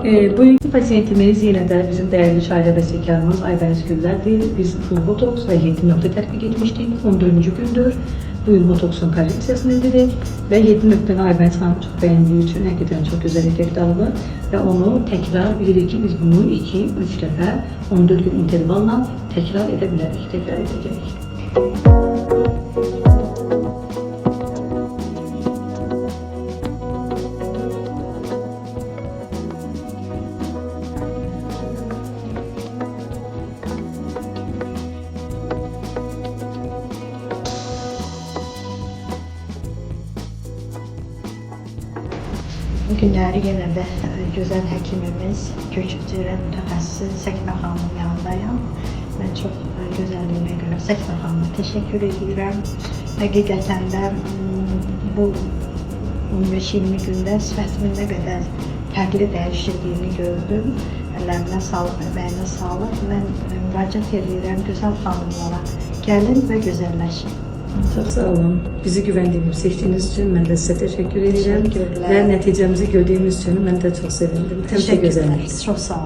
Bugünkü pasiyentimiz yine de bizim değerli şair bestekarımız Aybenz Güller'di. Biz full botoks ve 7 nokta tatbik etmiştik. 14. gündür bu yıl botoksun kalibrasını indirdik ve 7 noktanı Aybenz Hanım çok beğendiği için hakikaten çok güzel efekt aldı ve onu tekrar bildik biz bunu 2-3 defa 14 gün intervalla tekrar edecek. Bugünləri yenə də gözəl həkimimiz, köçüb cərrah mütəxəssisi Səknə xanımın yanındayım. Mən çox gözəlliyinə görə Səknə xanıma təşəkkür edirəm. Həqiqətən də bu 15-20 gündə sifətimin nə qədər fərqli dəyişildiyini gördüm. Əllərinə sağlıq, əməyinə sağlıq. Mən müraciət edirəm gözəl xanımlara. Gəlin və gözəlləşin. Çok sağ olun. Bizi güvendiğiniz, seçtiğiniz için ben de size teşekkür ederim. Ve neticemizi gördüğümüz için ben de çok sevindim. Teşekkürler. Çok sağ olun.